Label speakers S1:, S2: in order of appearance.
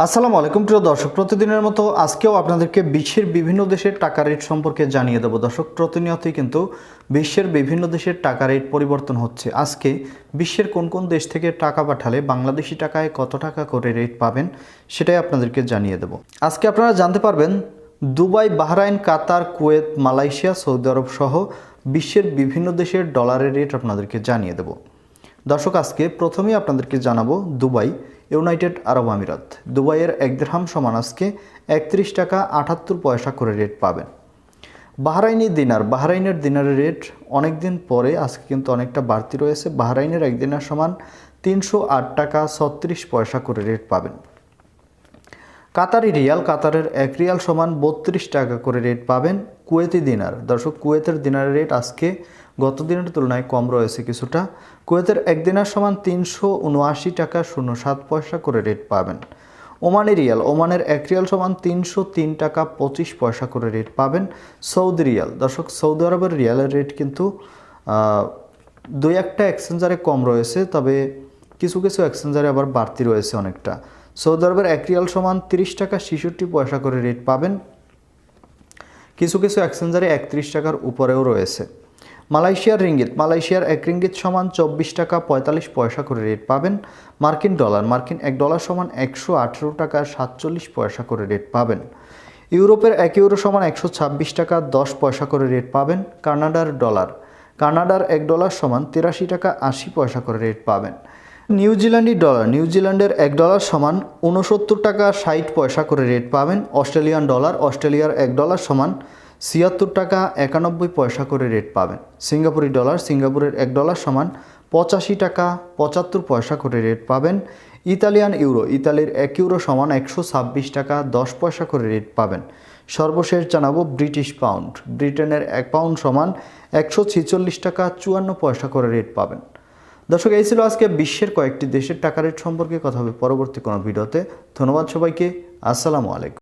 S1: আসসালামু আলাইকুম প্রিয় দর্শক, প্রতিদিনের মতো আজকেও আপনাদেরকে বিশ্বের বিভিন্ন দেশের টাকা রেট সম্পর্কে জানিয়ে দেব। দর্শক, প্রতিনিয়তই কিন্তু বিশ্বের বিভিন্ন দেশের টাকা রেট পরিবর্তন হচ্ছে। আজকে বিশ্বের কোন কোন দেশ থেকে টাকা পাঠালে বাংলাদেশি টাকায় কত টাকা করে রেট পাবেন সেটাই আপনাদেরকে জানিয়ে দেব। আজকে আপনারা জানতে পারবেন দুবাই, বাহরাইন, কাতার, কুয়েত, মালয়েশিয়া, সৌদি আরব সহ বিশ্বের বিভিন্ন দেশের ডলারের রেট আপনাদেরকে জানিয়ে দেব। দর্শক, আজকে প্রথমেই আপনাদেরকে জানাবো দুবাই, ইউনাইটেড আরব আমিরাত। দুবাইয়ের 1 দিরহাম সমান আজকে 31 টাকা 78 পয়সা করে রেট পাবেন। বাহরাইনের দিনারের রেট অনেক দিন পরে আজকে কিন্তু অনেকটা বাড়তি রয়েছে। বাহরাইনের 1 দিনার সমান 308 টাকা 36 পয়সা করে রেট পাবেন। কাতারের 1 রিয়াল সমান 32 টাকা করে রেট পাবেন। কুয়েতি দিনার, দর্শক, কুয়েতের দিনারের রেট আজকে গত দিনের তুলনায় কম রয়েছে কিছুটা। কুয়েতের 1 দিনার সমান 379 টাকা 07 পয়সা করে রেট পাবেন। ওমানের 1 রিয়াল সমান 303 টাকা 25 পয়সা করে রেট পাবেন। সৌদি রিয়াল, দর্শক, সৌদি আরবের রিয়ালের রেট কিন্তু দুই একটা এক্সচেঞ্জারে কম রয়েছে, তবে কিছু কিছু এক্সচেঞ্জারে আবার বাড়তি রয়েছে অনেকটা। সৌদি আরবের 1 রিয়াল সমান 30 টাকা 66 পয়সা করে রেট পাবেন। কিছু কিছু এক্সচেঞ্জারে 31 টাকার উপরেও রয়েছে। মালয়েশিয়ার 1 রিঙ্গিত সমান 24 টাকা 45 পয়সা করে রেট পাবেন। মার্কিন 1 ডলার সমান 118 টাকা 47 পয়সা করে রেট পাবেন। ইউরোপের 1 ইউরো সমান 126 টাকা 10 পয়সা করে রেট পাবেন। কানাডার 1 ডলার সমান 83 টাকা 80 পয়সা করে রেট পাবেন। নিউজিল্যান্ডের 1 ডলার সমান 69 টাকা 60 পয়সা করে রেট পাবেন। অস্ট্রেলিয়ার 1 ডলার সমান 76 টাকা 91 পয়সা করে রেট পাবেন। সিঙ্গাপুরের 1 ডলার সমান 85 টাকা 75 পয়সা করে রেট পাবেন। ইতালির 1 ইউরো সমান 126 টাকা 10 পয়সা করে রেট পাবেন। সর্বশেষ জানাবো ব্রিটিশ পাউন্ড। ব্রিটেনের 1 পাউন্ড সমান 146 টাকা 54 পয়সা করে রেট পাবেন। দর্শক, এই ছিল আজকে বিশ্বের কয়েকটি দেশের টাকা রেট সম্পর্কে কথা হবে পরবর্তী কোনো ভিডিওতে। ধন্যবাদ সবাইকে। আসসালামু আলাইকুম।